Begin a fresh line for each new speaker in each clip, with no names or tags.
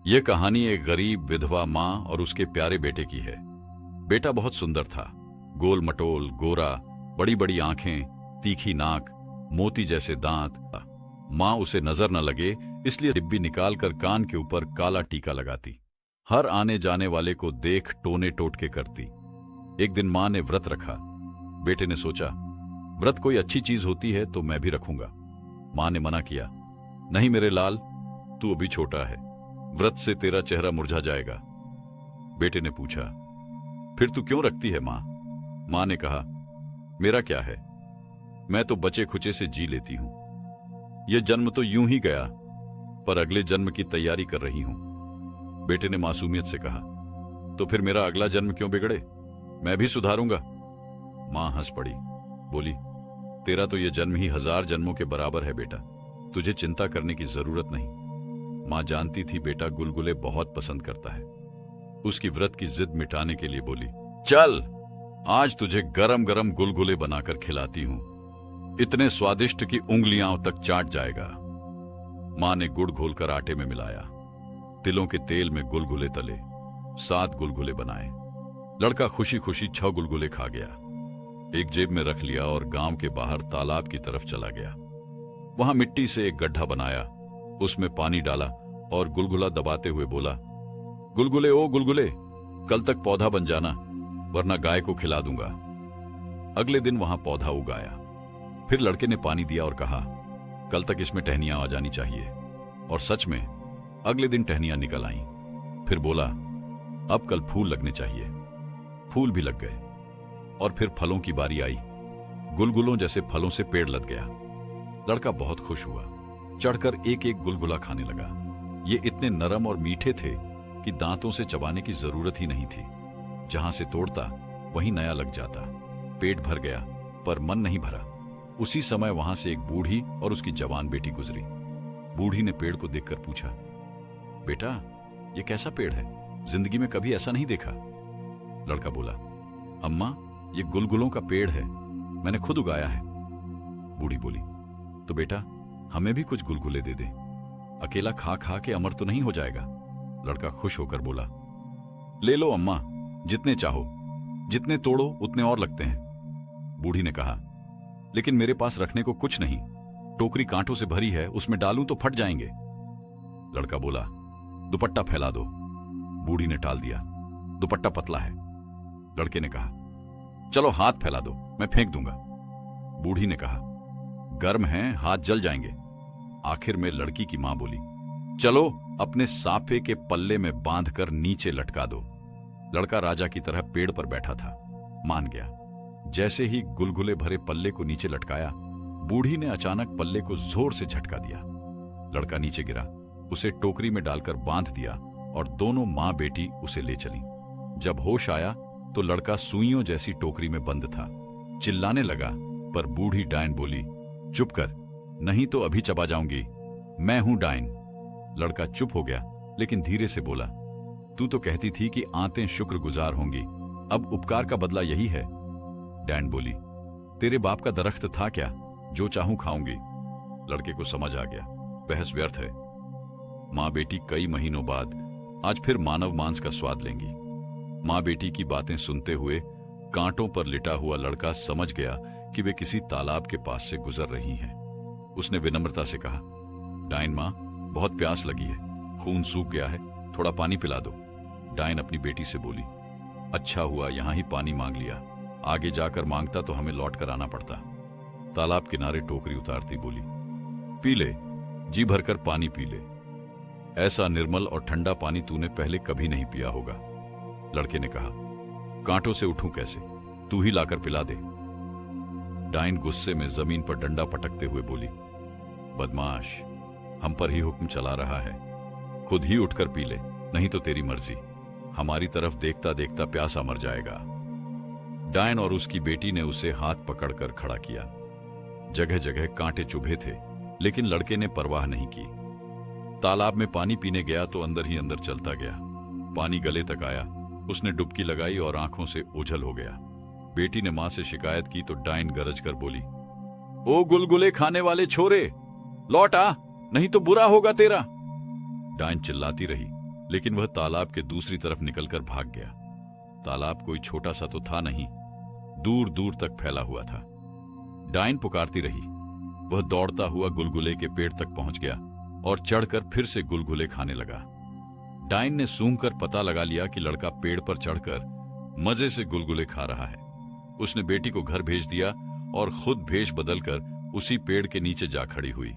यह कहानी एक गरीब विधवा माँ और उसके प्यारे बेटे की है। बेटा बहुत सुंदर था, गोल मटोल, गोरा, बड़ी बड़ी आंखें, तीखी नाक, मोती जैसे दांत। माँ उसे नजर न लगे इसलिए डिब्बी निकालकर कान के ऊपर काला टीका लगाती। हर आने जाने वाले को देख टोने टोटके करती। एक दिन माँ ने व्रत रखा। बेटे ने सोचा, व्रत कोई अच्छी चीज होती है तो मैं भी रखूंगा। माँ ने मना किया, नहीं मेरे लाल, तू अभी छोटा है, व्रत से तेरा चेहरा मुरझा जाएगा। बेटे ने पूछा, फिर तू क्यों रखती है माँ? माँ ने कहा, मेरा क्या है, मैं तो बचे खुचे से जी लेती हूं। यह जन्म तो यूं ही गया, पर अगले जन्म की तैयारी कर रही हूं। बेटे ने मासूमियत से कहा, तो फिर मेरा अगला जन्म क्यों बिगड़े, मैं भी सुधारूंगा। मां हंस पड़ी, बोली, तेरा तो यह जन्म ही 1000 जन्मों के बराबर है बेटा, तुझे चिंता करने की जरूरत नहीं। मां जानती थी बेटा गुलगुले बहुत पसंद करता है। उसकी व्रत की जिद मिटाने के लिए बोली, चल आज तुझे गरम गरम गुलगुले बनाकर खिलाती हूं, इतने स्वादिष्ट कि उंगलियां तक चाट जाएगा। मां ने गुड़ घोलकर आटे में मिलाया, तिलों के तेल में गुलगुले तले, 7 गुलगुले बनाए। लड़का खुशी खुशी 6 गुलगुले खा गया, एक जेब में रख लिया और गांव के बाहर तालाब की तरफ चला गया। वहां मिट्टी से एक गड्ढा बनाया, उसमें पानी डाला और गुलगुला दबाते हुए बोला, गुलगुले ओ गुलगुले, कल तक पौधा बन जाना, वरना गाय को खिला दूंगा। अगले दिन वहां पौधा उगाया। फिर लड़के ने पानी दिया और कहा, कल तक इसमें टहनियां आ जानी चाहिए। और सच में अगले दिन टहनियां निकल आईं। फिर बोला, अब कल फूल लगने चाहिए। फूल भी लग गए और फिर फलों की बारी आई। गुलगुलों जैसे फलों से पेड़ लद गया। लड़का बहुत खुश हुआ, चढ़कर एक एक गुलगुला खाने लगा। ये इतने नरम और मीठे थे कि दांतों से चबाने की जरूरत ही नहीं थी। जहां से तोड़ता वहीं नया लग जाता। पेट भर गया पर मन नहीं भरा। उसी समय वहां से एक बूढ़ी और उसकी जवान बेटी गुजरी। बूढ़ी ने पेड़ को देखकर पूछा, बेटा ये कैसा पेड़ है, जिंदगी में कभी ऐसा नहीं देखा। लड़का बोला, अम्मा ये गुलगुलों का पेड़ है, मैंने खुद उगाया है। बूढ़ी बोली, तो बेटा हमें भी कुछ गुलगुले दे दे, अकेला खा खा के अमर तो नहीं हो जाएगा। लड़का खुश होकर बोला, ले लो अम्मा, जितने चाहो, जितने तोड़ो उतने और लगते हैं। बूढ़ी ने कहा, लेकिन मेरे पास रखने को कुछ नहीं, टोकरी कांटों से भरी है, उसमें डालूं तो फट जाएंगे। लड़का बोला, दुपट्टा फैला दो। बूढ़ी ने टाल दिया, दुपट्टा पतला है। लड़के ने कहा, चलो हाथ फैला दो, मैं फेंक दूंगा। बूढ़ी ने कहा, गर्म हैं, हाथ जल जाएंगे। आखिर में लड़की की मां बोली, चलो अपने साफे के पल्ले में बांधकर नीचे लटका दो। लड़का राजा की तरह पेड़ पर बैठा था, मान गया। जैसे ही गुलगुले भरे पल्ले को नीचे लटकाया, बूढ़ी ने अचानक पल्ले को जोर से झटका दिया। लड़का नीचे गिरा, उसे टोकरी में डालकर बांध दिया और दोनों मां बेटी उसे ले चली। जब होश आया तो लड़का सुइयों जैसी टोकरी में बंद था। चिल्लाने लगा, पर बूढ़ी डायन बोली, चुप कर, नहीं तो अभी चबा जाऊंगी, मैं हूं डायन। लड़का चुप हो गया, लेकिन धीरे से बोला, तू तो कहती थी कि आंतें शुक्रगुजार होंगी, अब उपकार का बदला यही है। डायन बोली, तेरे बाप का दरख्त था क्या, जो चाहूं खाऊंगी। लड़के को समझ आ गया, बहस व्यर्थ है। मां बेटी कई महीनों बाद आज फिर मानव मांस का स्वाद लेंगी। मां बेटी की बातें सुनते हुए कांटों पर लिटा हुआ लड़का समझ गया कि वे किसी तालाब के पास से गुजर रही हैं। उसने विनम्रता से कहा, डायन मां, बहुत प्यास लगी है, खून सूख गया है, थोड़ा पानी पिला दो। डायन अपनी बेटी से बोली, अच्छा हुआ यहां ही पानी मांग लिया, आगे जाकर मांगता तो हमें लौट कर आना पड़ता। तालाब किनारे टोकरी उतारती बोली, पी ले, जी भरकर पानी पी ले, ऐसा निर्मल और ठंडा पानी तूने पहले कभी नहीं पिया होगा। लड़के ने कहा, कांटों से उठूं कैसे, तू ही लाकर पिला दे। डायन गुस्से में जमीन पर डंडा पटकते हुए बोली, बदमाश, हम पर ही हुक्म चला रहा है, खुद ही उठकर पी ले, नहीं तो तेरी मर्जी, हमारी तरफ देखता देखता प्यासा मर जाएगा। डायन और उसकी बेटी ने उसे हाथ पकड़कर खड़ा किया। जगह जगह कांटे चुभे थे, लेकिन लड़के ने परवाह नहीं की। तालाब में पानी पीने गया तो अंदर ही अंदर चलता गया। पानी गले तक आया, उसने डुबकी लगाई और आंखों से ओझल हो गया। बेटी ने मां से शिकायत की तो डायन गरज कर बोली, ओ गुलगुले खाने वाले छोरे, लौट आ, नहीं तो बुरा होगा तेरा। डायन चिल्लाती रही, लेकिन वह तालाब के दूसरी तरफ निकलकर भाग गया। तालाब कोई छोटा सा तो था नहीं, दूर दूर तक फैला हुआ था। डाइन पुकारती रही। वह दौड़ता हुआ गुलगुले के पेड़ तक पहुंच गया और चढ़कर फिर से गुलगुले खाने लगा। डाइन ने सूंघकर पता लगा लिया कि लड़का पेड़ पर चढ़कर मजे से गुलगुले खा रहा है। उसने बेटी को घर भेज दिया और खुद भेष बदलकर उसी पेड़ के नीचे जा खड़ी हुई।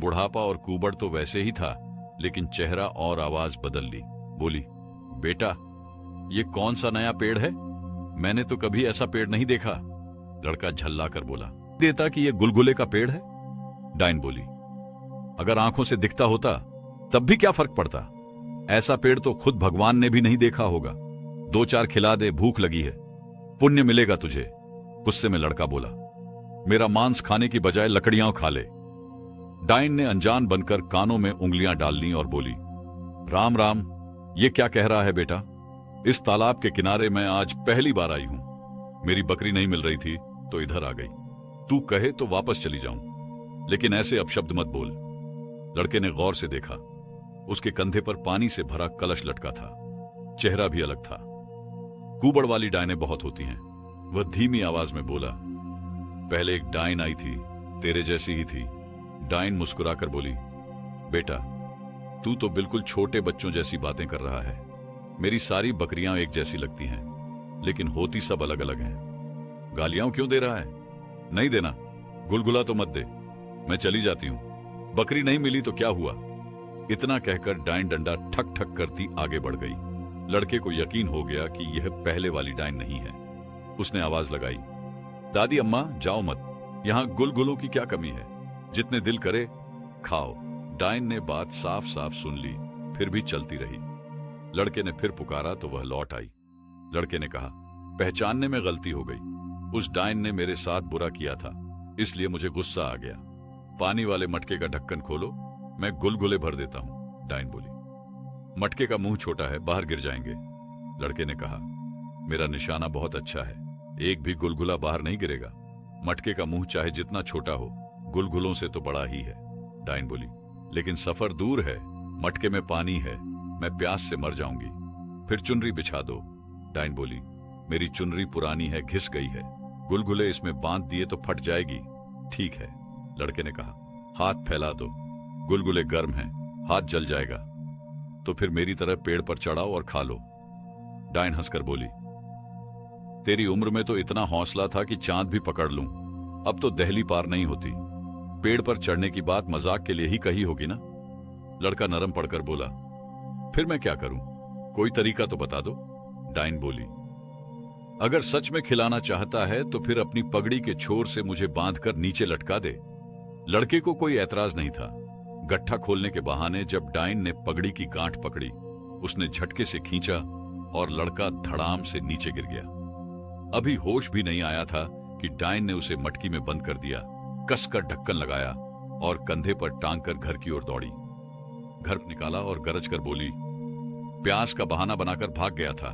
बुढ़ापा और कुबड़ तो वैसे ही था, लेकिन चेहरा और आवाज बदल ली। बोली, बेटा, ये कौन सा नया पेड़ है? मैंने तो कभी ऐसा पेड़ नहीं देखा। लड़का झल्ला कर बोला, देता कि ये गुलगुले का पेड़ है। डाइन बोली, अगर आंखों से दिखता होता तब भी क्या फर्क पड़ता? ऐसा पेड़ तो खुद भगवान ने भी नहीं देखा होगा। 2-4 खिला दे, भूख लगी है, पुण्य मिलेगा तुझे। गुस्से में लड़का बोला, मेरा मांस खाने की बजाय लकड़ियां खा ले। डाइन ने अनजान बनकर कानों में उंगलियां डाल ली और बोली, राम राम, ये क्या कह रहा है बेटा? इस तालाब के किनारे मैं आज पहली बार आई हूं। मेरी बकरी नहीं मिल रही थी तो इधर आ गई। तू कहे तो वापस चली जाऊं, लेकिन ऐसे अपशब्द मत बोल। लड़के ने गौर से देखा। उसके कंधे पर पानी से भरा कलश लटका था। चेहरा भी अलग था। कुबड़ वाली डाइनें बहुत होती हैं। वह धीमी आवाज में बोला, पहले एक डाइन आई थी, तेरे जैसी ही थी। डाइन मुस्कुराकर बोली, बेटा, तू तो बिल्कुल छोटे बच्चों जैसी बातें कर रहा है। मेरी सारी बकरियां एक जैसी लगती हैं, लेकिन होती सब अलग अलग हैं। गालियां क्यों दे रहा है? नहीं देना, गुलगुला तो मत दे, मैं चली जाती हूं। बकरी नहीं मिली तो क्या हुआ? इतना कहकर डाइन डंडा ठक ठक करती आगे बढ़ गई। लड़के को यकीन हो गया कि यह पहले वाली डाइन नहीं है। उसने आवाज लगाई, दादी अम्मा, जाओ मत, यहां गुलगुलों की क्या कमी है? जितने दिल करे खाओ। डाइन ने बात साफ साफ सुन ली, फिर भी चलती रही। लड़के ने फिर पुकारा तो वह लौट आई। लड़के ने कहा, पहचानने में गलती हो गई। उस डाइन ने मेरे साथ बुरा किया था, इसलिए मुझे गुस्सा आ गया। पानी वाले मटके का ढक्कन खोलो, मैं गुलगुले भर देता हूं। डाइन बोली, मटके का मुंह छोटा है, बाहर गिर जाएंगे। लड़के ने कहा, मेरा निशाना बहुत अच्छा है, एक भी गुलगुला बाहर नहीं गिरेगा। मटके का मुंह चाहे जितना छोटा हो, गुलगुलों से तो बड़ा ही है। डाइन बोली, लेकिन सफर दूर है, मटके में पानी है, मैं प्यास से मर जाऊंगी। फिर चुनरी बिछा दो। डाइन बोली, मेरी चुनरी पुरानी है, घिस गई है, गुलगुले इसमें बांध दिए तो फट जाएगी। ठीक है। लड़के ने कहा, हाथ फैला दो, गुलगुले गर्म हैं, हाथ जल जाएगा। तो फिर मेरी तरह पेड़ पर चढ़ाओ और खा लो। डाइन हंसकर बोली, तेरी उम्र में तो इतना हौसला था कि चांद भी पकड़ लूं, अब तो दहली पार नहीं होती। पेड़ पर चढ़ने की बात मजाक के लिए ही कही होगी ना? लड़का नरम पड़कर बोला, फिर मैं क्या करूं? कोई तरीका तो बता दो। डाइन बोली, अगर सच में खिलाना चाहता है तो फिर अपनी पगड़ी के छोर से मुझे बांधकर नीचे लटका दे। लड़के को कोई ऐतराज नहीं था। गट्ठा खोलने के बहाने जब डाइन ने पगड़ी की गांठ पकड़ी, उसने झटके से खींचा और लड़का धड़ाम से नीचे गिर गया। अभी होश भी नहीं आया था कि डाइन ने उसे मटकी में बंद कर दिया, कसकर ढक्कन लगाया और कंधे पर टांग कर घर की ओर दौड़ी। घर निकाला और गरज कर बोली, प्यास का बहाना बनाकर भाग गया था,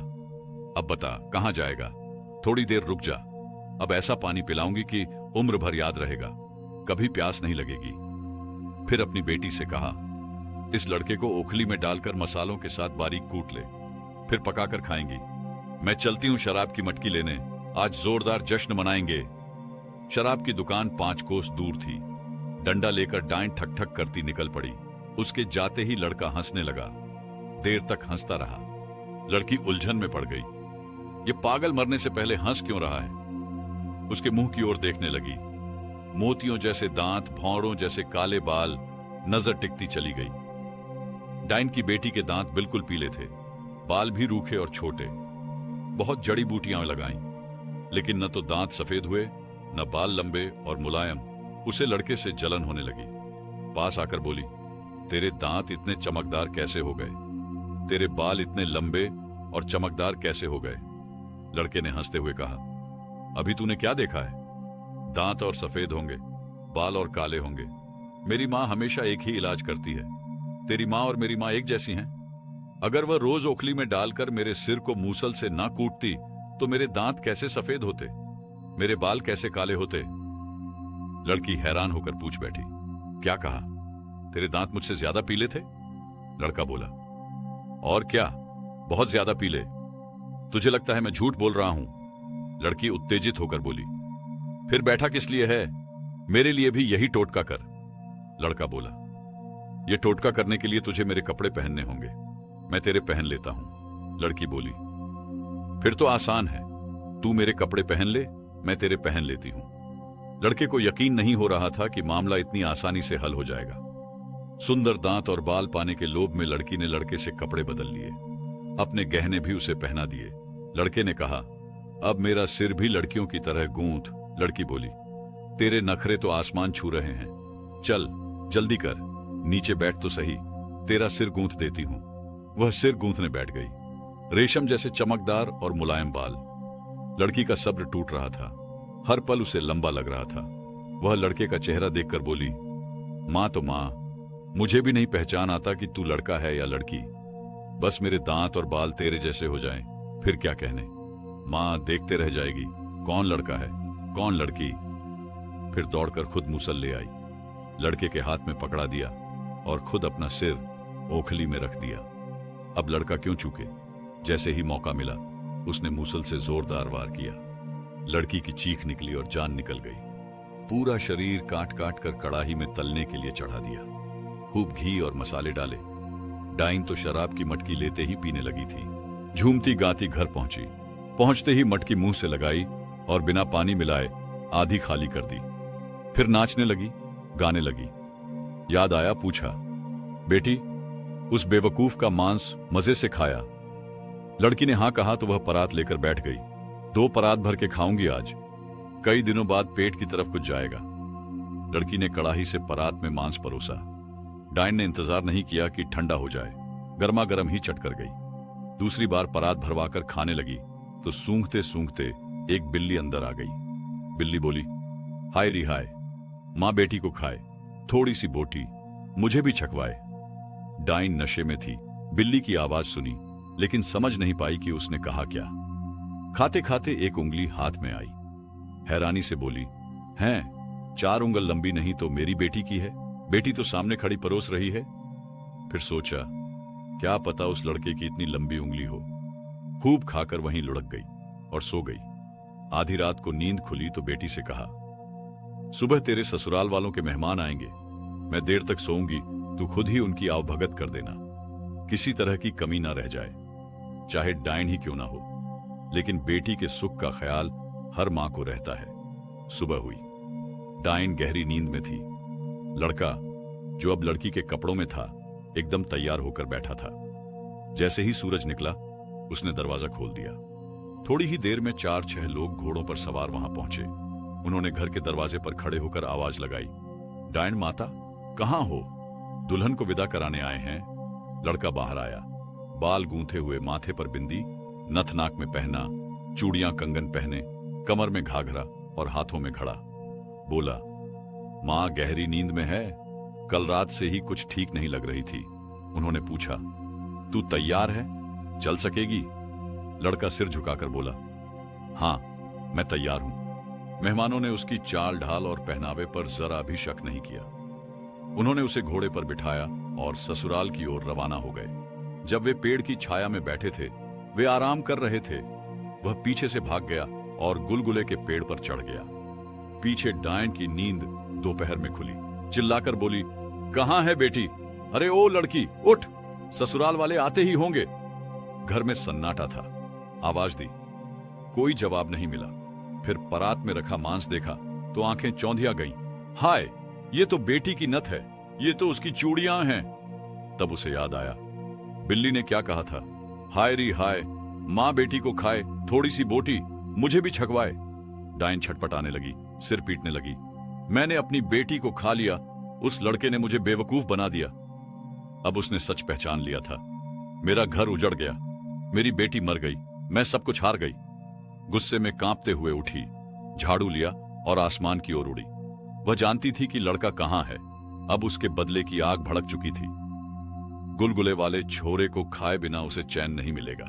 अब बता कहां जाएगा? थोड़ी देर रुक जा, अब ऐसा पानी पिलाऊंगी कि उम्र भर याद रहेगा, कभी प्यास नहीं लगेगी। फिर अपनी बेटी से कहा, इस लड़के को ओखली में डालकर मसालों के साथ बारीक कूट ले, फिर पकाकर खाएंगी। मैं चलती हूं शराब की मटकी लेने, आज जोरदार जश्न मनाएंगे। शराब की दुकान 5 कोस दूर थी। डंडा लेकर डाइन ठक ठक करती निकल पड़ी। उसके जाते ही लड़का हंसने लगा। देर तक हंसता रहा। लड़की उलझन में पड़ गई। ये पागल मरने से पहले हंस क्यों रहा है? उसके मुंह की ओर देखने लगी। मोतियों जैसे दांत, भौरों जैसे काले बाल, नजर टिकती चली गई। डाइन की बेटी के दांत बिल्कुल पीले थे, बाल भी रूखे और छोटे। बहुत जड़ी बूटियां लगाईं, लेकिन न तो दांत सफेद हुए, न बाल लंबे और मुलायम। उसे लड़के से जलन होने लगी। पास आकर बोली, तेरे दांत इतने चमकदार कैसे हो गए? तेरे बाल इतने लंबे और चमकदार कैसे हो गए? लड़के ने हंसते हुए कहा, अभी तूने क्या देखा है? दांत और सफेद होंगे, बाल और काले होंगे। मेरी माँ हमेशा एक ही इलाज करती है। तेरी माँ और मेरी माँ एक जैसी हैं। अगर वह रोज ओखली में डालकर मेरे सिर को मूसल से ना कूटती तो मेरे दांत कैसे सफेद होते, मेरे बाल कैसे काले होते? लड़की हैरान होकर पूछ बैठी, क्या कहा? तेरे दांत मुझसे ज्यादा पीले थे? लड़का बोला, और क्या, बहुत ज्यादा पी ले। तुझे लगता है मैं झूठ बोल रहा हूं? लड़की उत्तेजित होकर बोली। फिर बैठा किस लिए है? मेरे लिए भी यही टोटका कर। लड़का बोला। यह टोटका करने के लिए तुझे मेरे कपड़े पहनने होंगे, मैं तेरे पहन लेता हूं। लड़की बोली। फिर तो आसान है, तू मेरे कपड़े पहन ले, मैं तेरे पहन लेती हूं। लड़के को यकीन नहीं हो रहा था कि मामला इतनी आसानी से हल हो जाएगा। सुंदर दांत और बाल पाने के लोभ में लड़की ने लड़के से कपड़े बदल लिए, अपने गहने भी उसे पहना दिए। लड़के ने कहा, अब मेरा सिर भी लड़कियों की तरह गूंथ। लड़की बोली, तेरे नखरे तो आसमान छू रहे हैं, चल जल्दी कर, नीचे बैठ तो सही, तेरा सिर गूंथ देती हूं। वह सिर गूंथने बैठ गई। रेशम जैसे चमकदार और मुलायम बाल। लड़की का सब्र टूट रहा था, हर पल उसे लंबा लग रहा था। वह लड़के का चेहरा देखकर बोली, मां तो मां, मुझे भी नहीं पहचान आता कि तू लड़का है या लड़की। बस मेरे दांत और बाल तेरे जैसे हो जाएं, फिर क्या कहने। मां देखते रह जाएगी, कौन लड़का है कौन लड़की। फिर दौड़कर खुद मूसल ले आई, लड़के के हाथ में पकड़ा दिया और खुद अपना सिर ओखली में रख दिया। अब लड़का क्यों चूके। जैसे ही मौका मिला उसने मूसल से जोरदार वार किया। लड़की की चीख निकली और जान निकल गई। पूरा शरीर काट काट कर कड़ाही में तलने के लिए चढ़ा दिया। खूब घी और मसाले डाले। डाइन तो शराब की मटकी लेते ही पीने लगी थी। झूमती गाती घर पहुंची। पहुंचते ही मटकी मुंह से लगाई और बिना पानी मिलाए आधी खाली कर दी। फिर नाचने लगी, गाने लगी। याद आया, पूछा, बेटी उस बेवकूफ का मांस मजे से खाया? लड़की ने हां कहा तो वह परात लेकर बैठ गई। 2 परात भर के खाऊंगी आज, कई दिनों बाद पेट की तरफ कुछ जाएगा। लड़की ने कड़ाही से परात में मांस परोसा। डाइन ने इंतजार नहीं किया कि ठंडा हो जाए, गर्मा गर्म ही चट कर गई। दूसरी बार परात भरवाकर खाने लगी तो सूंघते सूंघते एक बिल्ली अंदर आ गई। बिल्ली बोली, हाय री हाय, मां बेटी को खाए, थोड़ी सी बोटी मुझे भी छकवाए। डाइन नशे में थी। बिल्ली की आवाज सुनी लेकिन समझ नहीं पाई कि उसने कहा क्या। खाते खाते एक उंगली हाथ में आई। हैरानी से बोली, हैं 4 उंगल लंबी नहीं तो मेरी बेटी की है। बेटी तो सामने खड़ी परोस रही है। फिर सोचा, क्या पता उस लड़के की इतनी लंबी उंगली हो। खूब खाकर वहीं लुढ़क गई और सो गई। आधी रात को नींद खुली तो बेटी से कहा, सुबह तेरे ससुराल वालों के मेहमान आएंगे, मैं देर तक सोऊंगी, तू खुद ही उनकी आवभगत कर देना, किसी तरह की कमी ना रह जाए, चाहे डाइन ही क्यों ना हो। लेकिन बेटी के सुख का ख्याल हर मां को रहता है। सुबह हुई। डाइन गहरी नींद में थी। लड़का, जो अब लड़की के कपड़ों में था, एकदम तैयार होकर बैठा था। जैसे ही सूरज निकला उसने दरवाजा खोल दिया। थोड़ी ही देर में 4-6 लोग घोड़ों पर सवार वहां पहुंचे। उन्होंने घर के दरवाजे पर खड़े होकर आवाज लगाई, डाइन माता कहां हो? दुल्हन को विदा कराने आए हैं। लड़का बाहर आया, बाल गूंथे हुए, माथे पर बिंदी, नथ नाक में पहना, चूड़ियां कंगन पहने, कमर में घाघरा और हाथों में घड़ा। बोला, मां गहरी नींद में है, कल रात से ही कुछ ठीक नहीं लग रही थी। उन्होंने पूछा, तू तैयार है, चल सकेगी? लड़का सिर झुकाकर बोला, हां मैं तैयार हूं। मेहमानों ने उसकी चाल ढाल और पहनावे पर जरा भी शक नहीं किया। उन्होंने उसे घोड़े पर बिठाया और ससुराल की ओर रवाना हो गए। जब वे पेड़ की छाया में बैठे थे, वे आराम कर रहे थे, वह पीछे से भाग गया और गुलगुले के पेड़ पर चढ़ गया। पीछे डाइन की नींद दोपहर में खुली, चिल्लाकर बोली, कहां है बेटी? अरे ओ लड़की उठ, ससुराल वाले आते ही होंगे। घर में सन्नाटा था। आवाज दी, कोई जवाब नहीं मिला। फिर परात में रखा मांस देखा तो आंखें चौंधिया गईं। हाय, ये तो बेटी की नथ है, ये तो उसकी चूड़ियां हैं। तब उसे याद आया, बिल्ली ने क्या कहा था, हाय री हाय, मां बेटी को खाए, थोड़ी सी बोटी मुझे भी छकवाए। डाइन छटपटाने लगी, सिर पीटने लगी। मैंने अपनी बेटी को खा लिया, उस लड़के ने मुझे बेवकूफ बना दिया। अब उसने सच पहचान लिया था। मेरा घर उजड़ गया, मेरी बेटी मर गई, मैं सब कुछ हार गई। गुस्से में कांपते हुए उठी, झाड़ू लिया और आसमान की ओर उड़ी। वह जानती थी कि लड़का कहां है। अब उसके बदले की आग भड़क चुकी थी। गुलगुले वाले छोरे को खाए बिना उसे चैन नहीं मिलेगा।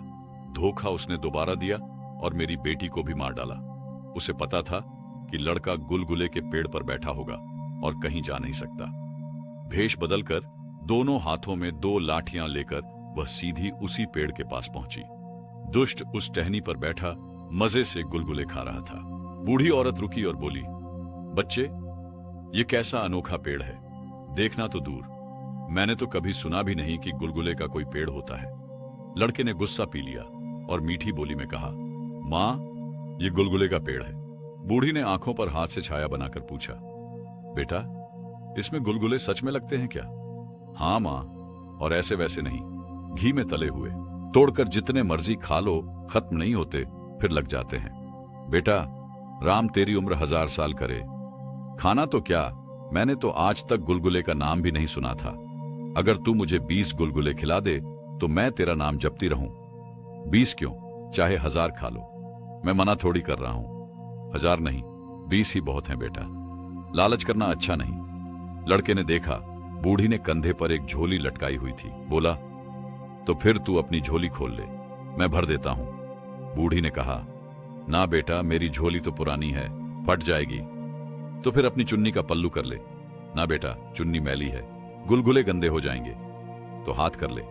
धोखा उसने दोबारा दिया और मेरी बेटी को भी मार डाला। उसे पता था कि लड़का गुलगुले के पेड़ पर बैठा होगा और कहीं जा नहीं सकता। भेष बदलकर दोनों हाथों में 2 लाठियां लेकर वह सीधी उसी पेड़ के पास पहुंची। दुष्ट उस टहनी पर बैठा मजे से गुलगुले खा रहा था। बूढ़ी औरत रुकी और बोली, बच्चे, ये कैसा अनोखा पेड़ है, देखना तो दूर, मैंने तो कभी सुना भी नहीं कि गुलगुले का कोई पेड़ होता है। लड़के ने गुस्सा पी लिया और मीठी बोली में कहा, मां, ये गुलगुले का पेड़ है। बूढ़ी ने आंखों पर हाथ से छाया बनाकर पूछा, बेटा, इसमें गुलगुले सच में लगते हैं क्या? हाँ मां, और ऐसे वैसे नहीं, घी में तले हुए, तोड़कर जितने मर्जी खा लो, खत्म नहीं होते, फिर लग जाते हैं। बेटा, राम तेरी उम्र 1000 साल करे। खाना तो क्या, मैंने तो आज तक गुलगुले का नाम भी नहीं सुना था। अगर तू मुझे 20 गुलगुले खिला दे तो मैं तेरा नाम जपती रहूं। 20 क्यों, चाहे 1000 खा लो, मैं मना थोड़ी कर रहा हूं। 1000 नहीं, 20 ही बहुत हैं बेटा। लालच करना अच्छा नहीं। लड़के ने देखा बूढ़ी ने कंधे पर एक झोली लटकाई हुई थी। बोला, तो फिर तू अपनी झोली खोल ले, मैं भर देता हूं। बूढ़ी ने कहा, ना बेटा, मेरी झोली तो पुरानी है, फट जाएगी। तो फिर अपनी चुन्नी का पल्लू कर ले। ना बेटा, चुन्नी मैली है, गुलगुले गंदे हो जाएंगे। तो हाथ कर ले।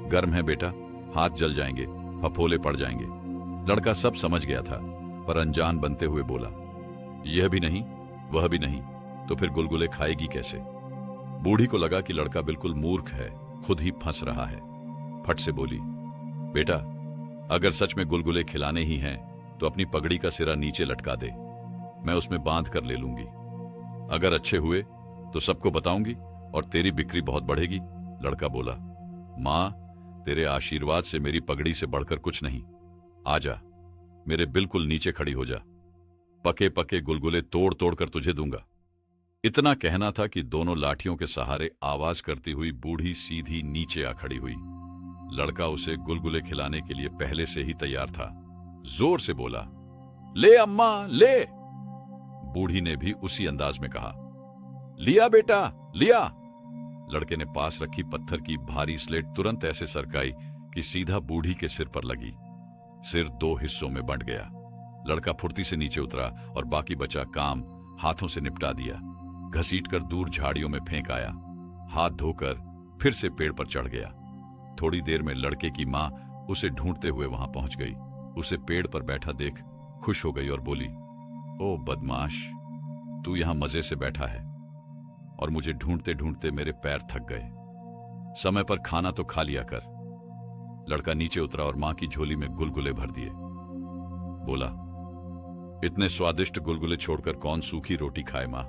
गर्म है बेटा, हाथ जल जाएंगे, फफोले पड़ जाएंगे। लड़का सब समझ गया था, पर अनजान बनते हुए बोला, यह भी नहीं, वह भी नहीं, तो फिर गुलगुले खाएगी कैसे? बूढ़ी को लगा कि लड़का बिल्कुल मूर्ख है, खुद ही फंस रहा है। फट से बोली, बेटा, अगर सच में गुलगुले खिलाने ही हैं तो अपनी पगड़ी का सिरा नीचे लटका दे, मैं उसमें बांध कर ले लूंगी। अगर अच्छे हुए तो सबको बताऊंगी और तेरी बिक्री बहुत बढ़ेगी। लड़का बोला, मां, तेरे आशीर्वाद से मेरी पगड़ी से बढ़कर कुछ नहीं। आजा, मेरे बिल्कुल नीचे खड़ी हो जा, पके पके गुलगुले तोड़ तोड़ कर तुझे दूंगा। इतना कहना था कि दोनों लाठियों के सहारे आवाज करती हुई बूढ़ी सीधी नीचे आ खड़ी हुई। लड़का उसे गुलगुले खिलाने के लिए पहले से ही तैयार था। जोर से बोला, ले अम्मा, ले। बूढ़ी ने भी उसी अंदाज में कहा, लिया बेटा, लिया। लड़के ने पास रखी पत्थर की भारी स्लेट तुरंत ऐसे सरकाई कि सीधा बूढ़ी के सिर पर लगी। सिर 2 हिस्सों में बंट गया। लड़का फुर्ती से नीचे उतरा और बाकी बचा काम हाथों से निपटा दिया। घसीटकर दूर झाड़ियों में फेंक आया। हाथ धोकर फिर से पेड़ पर चढ़ गया। थोड़ी देर में लड़के की मां उसे ढूंढते हुए वहां पहुंच गई। उसे पेड़ पर बैठा देख खुश हो गई और बोली, ओ बदमाश, तू यहां मजे से बैठा है और मुझे ढूंढते ढूंढते मेरे पैर थक गए। समय पर खाना तो खा लिया कर। लड़का नीचे उतरा और मां की झोली में गुलगुले भर दिए। बोला, इतने स्वादिष्ट गुलगुले छोड़कर कौन सूखी रोटी खाए मां?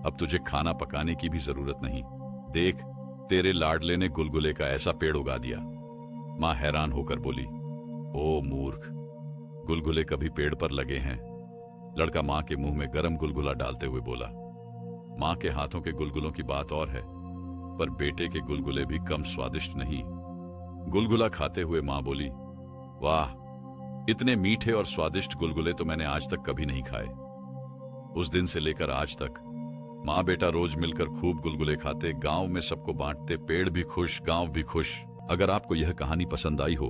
अब तुझे खाना पकाने की भी जरूरत नहीं। देख, तेरे लाडले ने गुलगुले का ऐसा पेड़ उगा दिया। मां हैरान होकर बोली, ओ मूर्ख, गुलगुले कभी पेड़ पर लगे हैं? लड़का मां के मुंह में गरम गुलगुला डालते हुए बोला, मां के हाथों के गुलगुलों की बात और है, पर बेटे के गुलगुले भी कम स्वादिष्ट नहीं। गुलगुला खाते हुए मां बोली, वाह, इतने मीठे और स्वादिष्ट गुलगुले तो मैंने आज तक कभी नहीं खाए। उस दिन से लेकर आज तक मां बेटा रोज मिलकर खूब गुलगुले खाते, गांव में सबको बांटते, पेड़ भी खुश, गांव भी खुश। अगर आपको यह कहानी पसंद आई हो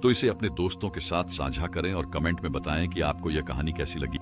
तो इसे अपने दोस्तों के साथ साझा करें और कमेंट में बताएं कि आपको यह कहानी कैसी लगी।